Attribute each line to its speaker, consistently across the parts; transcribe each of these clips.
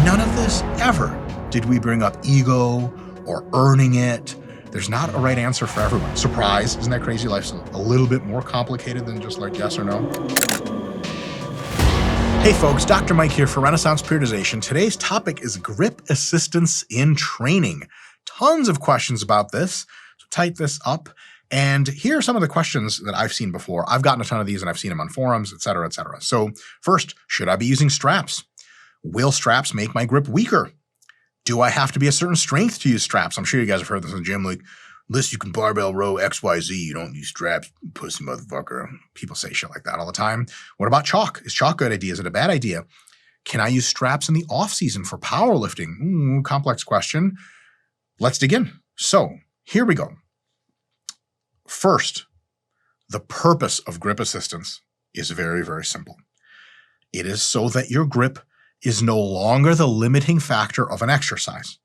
Speaker 1: none of this ever did we bring up ego or earning it. There's not a right answer for everyone. Surprise, isn't that crazy? Life's a little bit more complicated than just like yes or no. Hey folks, Dr. Mike here for Renaissance Periodization. Today's topic is grip assistance in training. Tons of questions about this, so type this up. And here are some of the questions that I've seen before. I've gotten a ton of these and I've seen them on forums, et cetera, et cetera. So first, should I be using straps? Will straps make my grip weaker? Do I have to be a certain strength to use straps? I'm sure you guys have heard this in the gym, like, unless you can barbell row XYZ, you don't use straps, pussy motherfucker. People say shit like that all the time. What about chalk? Is chalk a good idea? Is it a bad idea? Can I use straps in the off season for powerlifting? Complex question. Let's dig in. So here we go. First, the purpose of grip assistance is very, very simple. It is so that your grip is no longer the limiting factor of an exercise,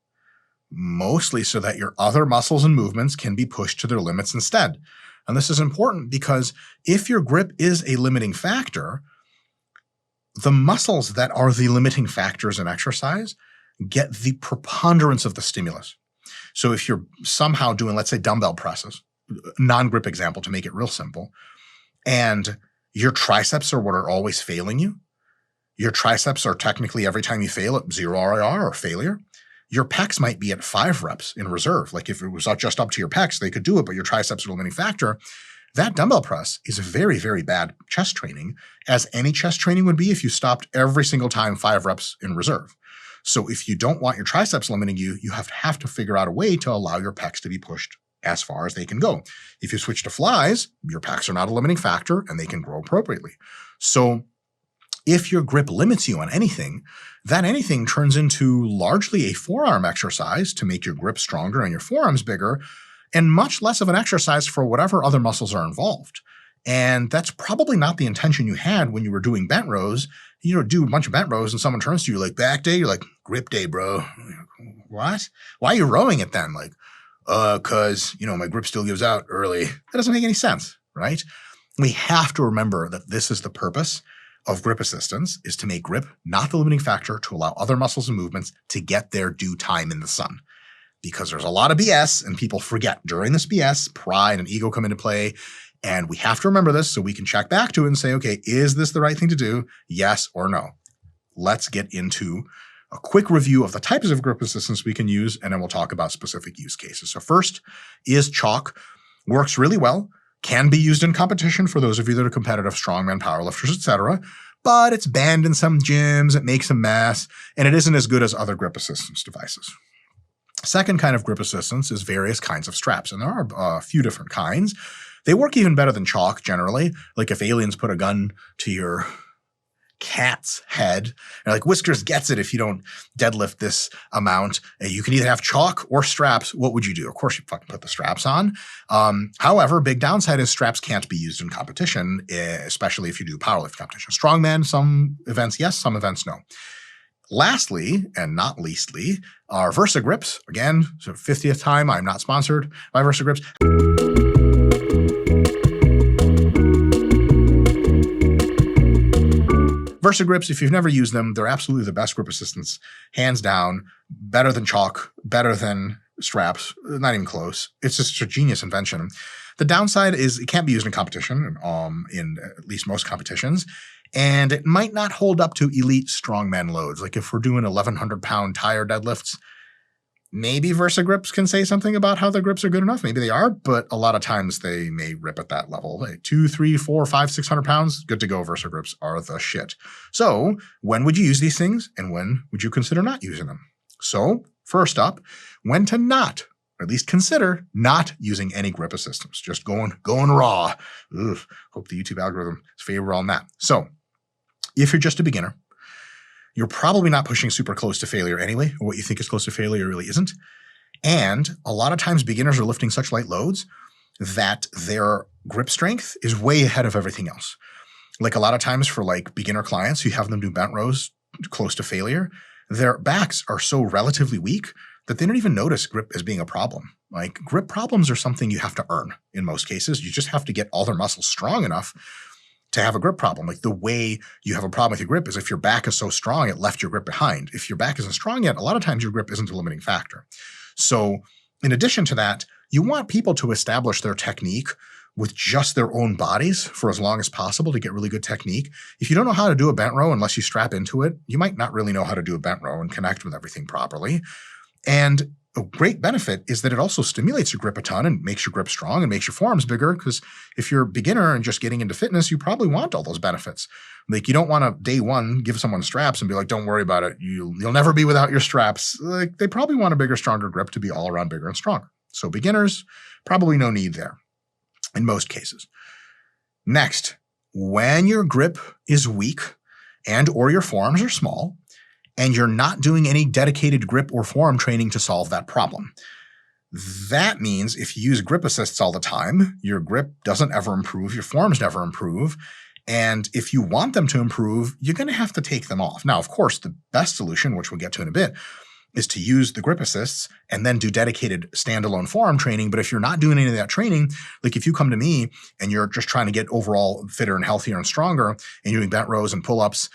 Speaker 1: mostly so that your other muscles and movements can be pushed to their limits instead. And this is important because if your grip is a limiting factor, the muscles that are the limiting factors in exercise get the preponderance of the stimulus. So if you're somehow doing, let's say, dumbbell presses, non-grip example to make it real simple, and your triceps are what are always failing you, your triceps are technically every time you fail at 0 RIR or failure. Your pecs might be at 5 reps in reserve. Like if it was just up to your pecs, they could do it, but your triceps are the limiting factor. That dumbbell press is very, very bad chest training, as any chest training would be if you stopped every single time 5 reps in reserve. So if you don't want your triceps limiting you, you have to figure out a way to allow your pecs to be pushed as far as they can go. If you switch to flies, your pecs are not a limiting factor and they can grow appropriately. So if your grip limits you on anything, that anything turns into largely a forearm exercise to make your grip stronger and your forearms bigger, and much less of an exercise for whatever other muscles are involved. And that's probably not the intention you had when you were doing bent rows. You know, do a bunch of bent rows and someone turns to you like, back day? You're like, grip day, bro. What? Why are you rowing it then? Like, cause, my grip still gives out early. That doesn't make any sense, right? We have to remember that this is the purpose of grip assistance, is to make grip not the limiting factor, to allow other muscles and movements to get their due time in the sun. Because there's a lot of BS and people forget during this BS, pride and ego come into play. And we have to remember this so we can check back to it and say, okay, is this the right thing to do? Yes or no? Let's get into a quick review of the types of grip assistance we can use, and then we'll talk about specific use cases. So first is chalk. Works really well. Can be used in competition for those of you that are competitive strongmen, powerlifters, etc. But it's banned in some gyms, it makes a mess, and it isn't as good as other grip assistance devices. Second kind of grip assistance is various kinds of straps, and there are a few different kinds. They work even better than chalk generally. Like if aliens put a gun to your cat's head, and like Whiskers gets it if you don't deadlift this amount. You can either have chalk or straps. What would you do? Of course, you fucking put the straps on. However, big downside is straps can't be used in competition, especially if you do powerlifting competition. Strongman, some events yes, some events no. Lastly, and not leastly, are Versa grips. Again, so 50th time, I'm not sponsored by Versa grips. Versa grips, if you've never used them, they're absolutely the best grip assistance, hands down, better than chalk, better than straps, not even close. It's just a genius invention. The downside is it can't be used in competition, in at least most competitions, and it might not hold up to elite strongman loads. Like if we're doing 1,100-pound tire deadlifts, maybe Versa grips can say something about how the grips are good enough. Maybe they are, but a lot of times they may rip at that level. Like 2, 3, 4, 5, 600 pounds, good to go. Versa grips are the shit. So when would you use these things and when would you consider not using them? So first up, when to not, or at least consider not using any grip assistance. Just going raw. Ugh, hope the YouTube algorithm is favorable on that. So if you're just a beginner, you're probably not pushing super close to failure anyway, or what you think is close to failure really isn't. And a lot of times beginners are lifting such light loads that their grip strength is way ahead of everything else. Like a lot of times for like beginner clients, you have them do bent rows close to failure, their backs are so relatively weak that they don't even notice grip as being a problem. Like grip problems are something you have to earn in most cases. You just have to get all their muscles strong enough to have a grip problem. Like the way you have a problem with your grip is if your back is so strong, it left your grip behind. If your back isn't strong yet, a lot of times your grip isn't a limiting factor. So in addition to that, you want people to establish their technique with just their own bodies for as long as possible to get really good technique. If you don't know how to do a bent row unless you strap into it, you might not really know how to do a bent row and connect with everything properly. And a great benefit is that it also stimulates your grip a ton and makes your grip strong and makes your forearms bigger, because if you're a beginner and just getting into fitness, you probably want all those benefits. Like you don't want to day one give someone straps and be like, don't worry about it. You'll never be without your straps. Like they probably want a bigger, stronger grip to be all around bigger and stronger. So beginners, probably no need there in most cases. Next, when your grip is weak and or your forearms are small, and you're not doing any dedicated grip or forearm training to solve that problem. That means if you use grip assists all the time, your grip doesn't ever improve, your forearms never improve, and if you want them to improve, you're going to have to take them off. Now, of course, the best solution, which we'll get to in a bit, is to use the grip assists and then do dedicated standalone forearm training. But if you're not doing any of that training, like if you come to me and you're just trying to get overall fitter and healthier and stronger, and you're doing bent rows and pull-ups,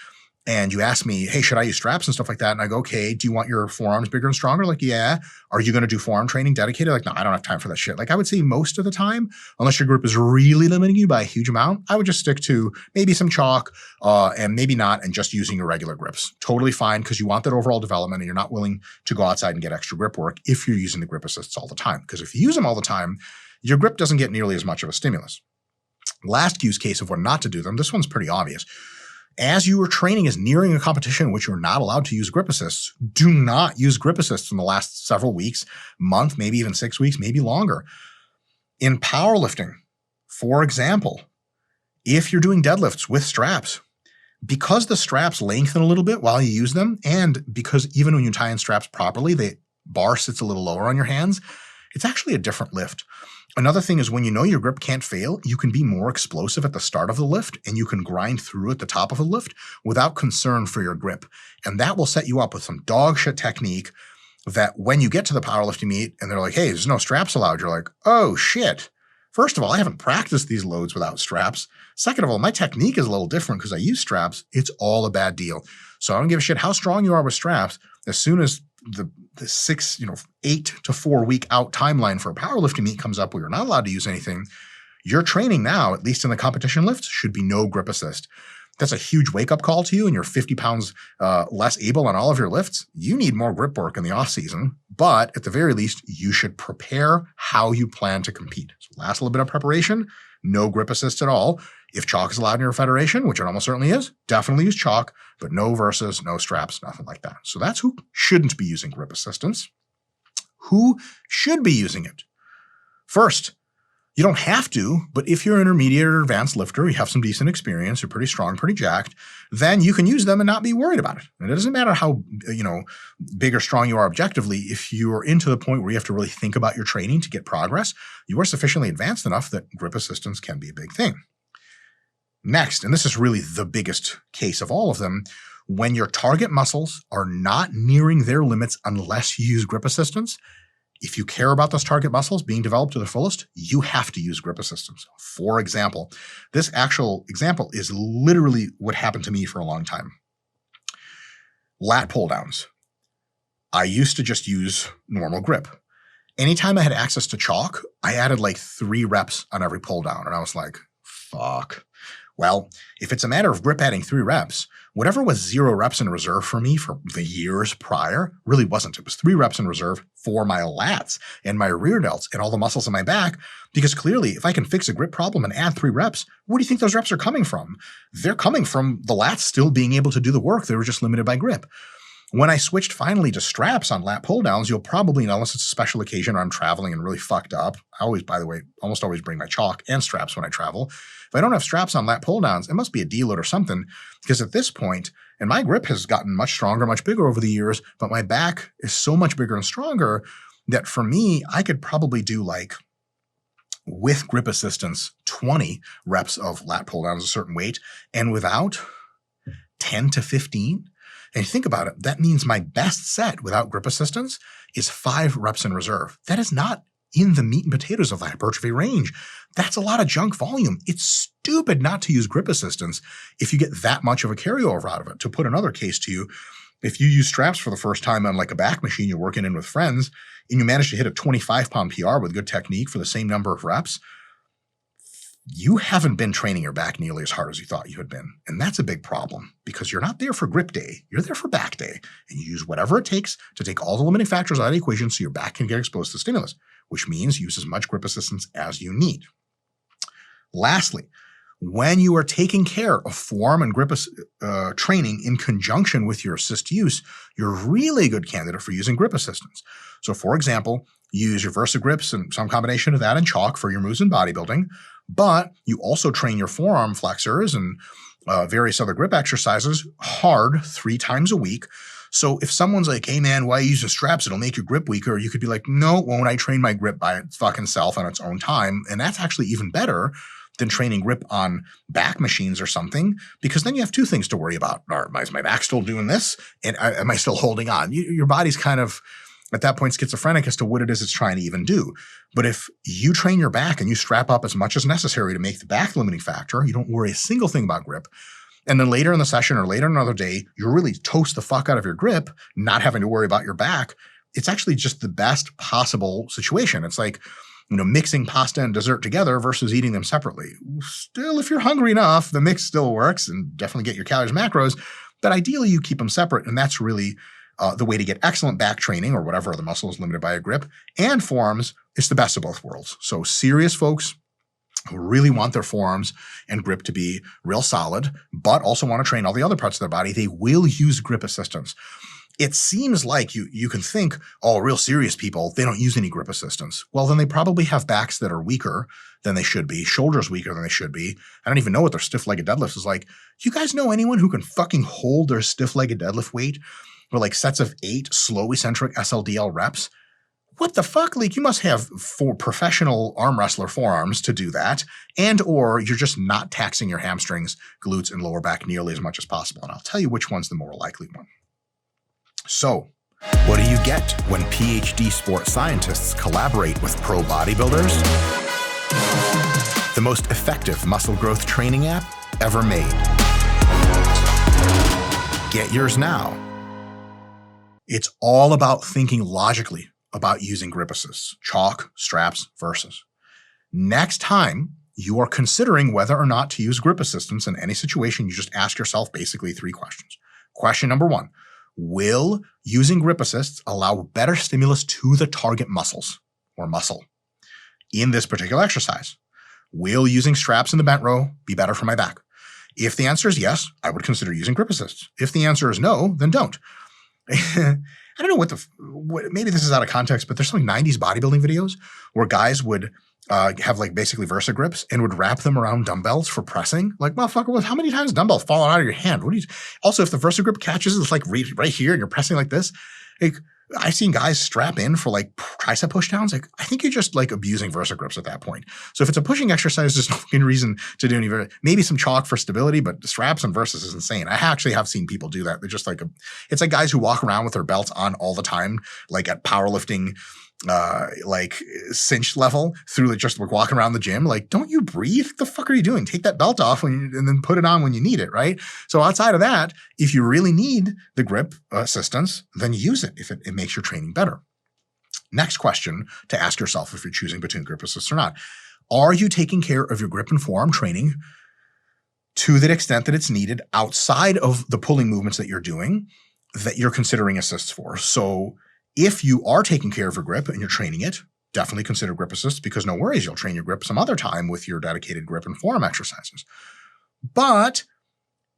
Speaker 1: and you ask me, hey, should I use straps and stuff like that? And I go, okay, do you want your forearms bigger and stronger? Like, yeah. Are you going to do forearm training dedicated? Like, no, I don't have time for that shit. Like I would say most of the time, unless your grip is really limiting you by a huge amount, I would just stick to maybe some chalk and maybe not, and just using your regular grips. Totally fine, because you want that overall development and you're not willing to go outside and get extra grip work if you're using the grip assists all the time. Because if you use them all the time, your grip doesn't get nearly as much of a stimulus. Last use case of when not to do them, this one's pretty obvious. As your training is nearing a competition in which you're not allowed to use grip assists, do not use grip assists in the last several weeks, month, maybe even 6 weeks, maybe longer. In powerlifting, for example, if you're doing deadlifts with straps, because the straps lengthen a little bit while you use them, and because even when you tie in straps properly, the bar sits a little lower on your hands, it's actually a different lift. Another thing is when you know your grip can't fail, you can be more explosive at the start of the lift and you can grind through at the top of the lift without concern for your grip. And that will set you up with some dog shit technique that when you get to the powerlifting meet and they're like, hey, there's no straps allowed, you're like, oh shit. First of all, I haven't practiced these loads without straps. Second of all, my technique is a little different because I use straps. It's all a bad deal. So I don't give a shit how strong you are with straps. As soon as the 8 to 4 week out timeline for a powerlifting meet comes up where you're not allowed to use anything, your training now, at least in the competition lifts, should be no grip assist. That's a huge wake-up call to you, and you're 50 pounds less able on all of your lifts. You need more grip work in the off-season, but at the very least, you should prepare how you plan to compete. So last little bit of preparation, no grip assist at all. If chalk is allowed in your federation, which it almost certainly is, definitely use chalk, but no versus, no straps, nothing like that. So that's who shouldn't be using grip assistance. Who should be using it? First, you don't have to, but if you're an intermediate or advanced lifter, you have some decent experience, you're pretty strong, pretty jacked, then you can use them and not be worried about it. And it doesn't matter how big or strong you are objectively. If you're into the point where you have to really think about your training to get progress, you are sufficiently advanced enough that grip assistance can be a big thing. Next, and this is really the biggest case of all of them, when your target muscles are not nearing their limits unless you use grip assistance, if you care about those target muscles being developed to the fullest, you have to use grip assistance. For example, this actual example is literally what happened to me for a long time. Lat pull downs. I used to just use normal grip. Anytime I had access to chalk, I added like 3 reps on every pull down. And I was like, fuck. Well, if it's a matter of grip adding 3 reps, whatever was 0 reps in reserve for me for the years prior really wasn't. It was 3 reps in reserve for my lats and my rear delts and all the muscles in my back, because clearly if I can fix a grip problem and add 3 reps, where do you think those reps are coming from? They're coming from the lats still being able to do the work. They were just limited by grip. When I switched finally to straps on lat pull downs, you'll probably know, unless it's a special occasion or I'm traveling and really fucked up. I always, by the way, almost always bring my chalk and straps when I travel. If I don't have straps on lat pull downs, it must be a deload or something, because at this point, and my grip has gotten much stronger, much bigger over the years, but my back is so much bigger and stronger that for me, I could probably do like, with grip assistance, 20 reps of lat pull downs a certain weight, and without 10 to 15. And think about it, that means my best set without grip assistance is 5 reps in reserve. That is not in the meat and potatoes of the hypertrophy range. That's a lot of junk volume. It's stupid not to use grip assistance if you get that much of a carryover out of it. To put another case to you, if you use straps for the first time on like a back machine you're working in with friends, and you manage to hit a 25-pound PR with good technique for the same number of reps, you haven't been training your back nearly as hard as you thought you had been. And that's a big problem because you're not there for grip day. You're there for back day. And you use whatever it takes to take all the limiting factors out of the equation so your back can get exposed to stimulus, which means use as much grip assistance as you need. Lastly, when you are taking care of forearm and grip training in conjunction with your assist use, you're really a good candidate for using grip assistance. So for example, use your VersaGrips and some combination of that and chalk for your moves in bodybuilding, but you also train your forearm flexors and various other grip exercises hard 3 times a week. So if someone's like, hey man, why are you using straps? It'll make your grip weaker. You could be like, no, won't I train my grip by its fucking self on its own time? And that's actually even better than training grip on back machines or something, because then you have 2 things to worry about. Is my back still doing this? And am I still holding on? Your body's kind of, at that point, schizophrenic as to what it is it's trying to even do. But if you train your back and you strap up as much as necessary to make the back the limiting factor, you don't worry a single thing about grip. And then later in the session or later another day, you really toast the fuck out of your grip, not having to worry about your back. It's actually just the best possible situation. It's like, mixing pasta and dessert together versus eating them separately. Still, if you're hungry enough, the mix still works and definitely get your calories, macros, but ideally you keep them separate. And that's really the way to get excellent back training or whatever the muscle is limited by a grip, and forearms. It's the best of both worlds. So serious folks who really want their forearms and grip to be real solid, but also want to train all the other parts of their body, they will use grip assistance. It seems like you can think, oh, real serious people, they don't use any grip assistance. Well, then they probably have backs that are weaker than they should be, shoulders weaker than they should be. I don't even know what their stiff-legged deadlifts is like. Do you guys know anyone who can fucking hold their stiff-legged deadlift weight for like sets of 8 slow eccentric SLDL reps? What the fuck? Like, you must have 4 professional arm wrestler forearms to do that, and or you're just not taxing your hamstrings, glutes, and lower back nearly as much as possible. And I'll tell you which one's the more likely one. So, what do you get when PhD sports scientists collaborate with pro bodybuilders? The most effective muscle growth training app ever made. Get yours now. It's all about thinking logically about using grip assists, chalk, straps, versus. Next time you are considering whether or not to use grip assistance in any situation, you just ask yourself basically 3 questions. Question number 1. Will using grip assists allow better stimulus to the target muscles or muscle in this particular exercise? Will using straps in the bent row be better for my back? If the answer is yes, I would consider using grip assists. If the answer is no, then don't. I don't know maybe this is out of context, but there's some 90s bodybuilding videos where guys would have like basically VersaGrips and would wrap them around dumbbells for pressing. Like, motherfucker, how many times dumbbells falling out of your hand? Also, if the VersaGrip catches, it's like right here and you're pressing like this. Like, I've seen guys strap in for like tricep pushdowns. Like, I think you're just like abusing VersaGrips at that point. So if it's a pushing exercise, there's no fucking reason to do any, maybe some chalk for stability, but straps and Versas is insane. I actually have seen people do that. They're just like, it's like guys who walk around with their belts on all the time, like at powerlifting, like cinch level through just like walking around the gym. Like, don't you breathe? What the fuck are you doing? Take that belt off and then put it on when you need it, right? So outside of that, if you really need the grip assistance, then use it if it makes your training better. Next question to ask yourself if you're choosing between grip assists or not. Are you taking care of your grip and forearm training to the extent that it's needed outside of the pulling movements that you're doing that you're considering assists for? So if you are taking care of your grip and you're training it, definitely consider grip assists, because no worries, you'll train your grip some other time with your dedicated grip and forearm exercises. But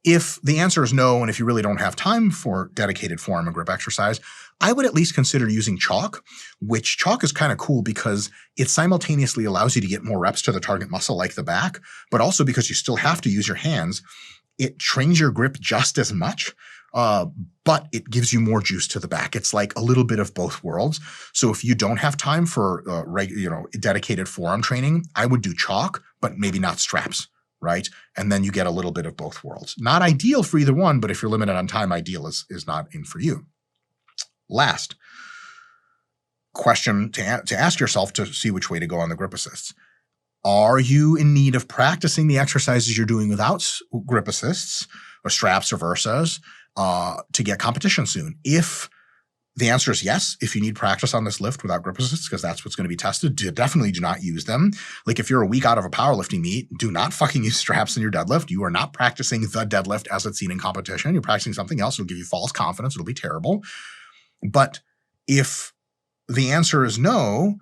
Speaker 1: if the answer is no, and if you really don't have time for dedicated forearm and grip exercise, I would at least consider using chalk, which chalk is kind of cool because it simultaneously allows you to get more reps to the target muscle like the back, but also because you still have to use your hands, it trains your grip just as much. But it gives you more juice to the back. It's like a little bit of both worlds. So if you don't have time for dedicated forearm training, I would do chalk, but maybe not straps, right? And then you get a little bit of both worlds. Not ideal for either one, but if you're limited on time, ideal is not in for you. Last question to ask yourself to see which way to go on the grip assists. Are you in need of practicing the exercises you're doing without grip assists or straps or Versas to get competition soon? If the answer is yes, if you need practice on this lift without grip assists, because that's what's going to be tested, definitely do not use them. Like if you're a week out of a powerlifting meet, do not fucking use straps in your deadlift. You are not practicing the deadlift as it's seen in competition. You're practicing something else. It'll give you false confidence. It'll be terrible. But if the answer is no,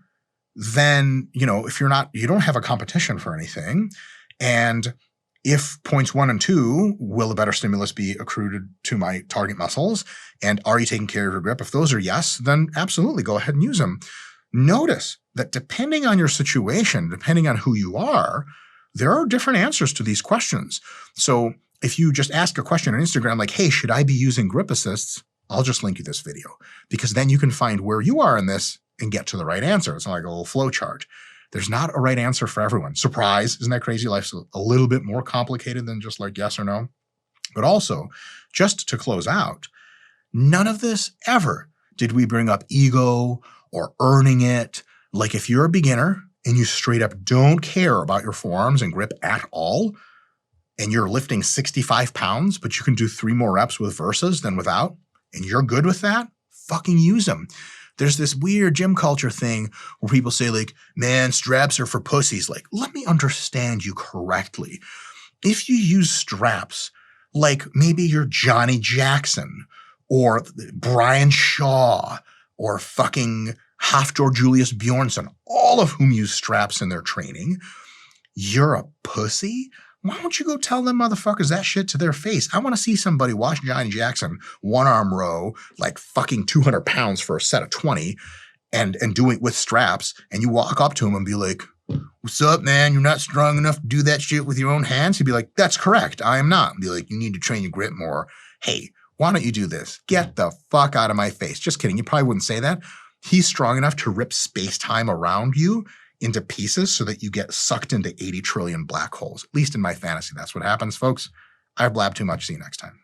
Speaker 1: then, if you don't have a competition for anything, and if points 1 and 2, will a better stimulus be accrued to my target muscles? And are you taking care of your grip? If those are yes, then absolutely go ahead and use them. Notice that depending on your situation, depending on who you are, there are different answers to these questions. So if you just ask a question on Instagram like, hey, should I be using grip assists? I'll just link you this video, because then you can find where you are in this and get to the right answer. It's not like a little flow chart. There's not a right answer for everyone. Surprise, isn't that crazy? Life's a little bit more complicated than just like yes or no. But also, just to close out, none of this ever did we bring up ego or earning it. Like if you're a beginner and you straight up don't care about your forearms and grip at all, and you're lifting 65 pounds, but you can do 3 more reps with Versas than without, and you're good with that, fucking use them. There's this weird gym culture thing where people say like, man, straps are for pussies. Like, let me understand you correctly. If you use straps, like maybe you're Johnny Jackson or Brian Shaw or fucking Hafthor Julius Bjornsson, all of whom use straps in their training, you're a pussy? Why don't you go tell them motherfuckers that shit to their face? I want to see somebody watch Johnny Jackson one-arm row like fucking 200 pounds for a set of 20 and do it with straps, and you walk up to him and be like, what's up, man? You're not strong enough to do that shit with your own hands? He'd be like, that's correct. I am not. And be like, you need to train your grip more. Hey, why don't you do this? Get the fuck out of my face. Just kidding. You probably wouldn't say that. He's strong enough to rip space-time around you into pieces so that you get sucked into 80 trillion black holes. At least in my fantasy, that's what happens, folks. I've blabbed too much. See you next time.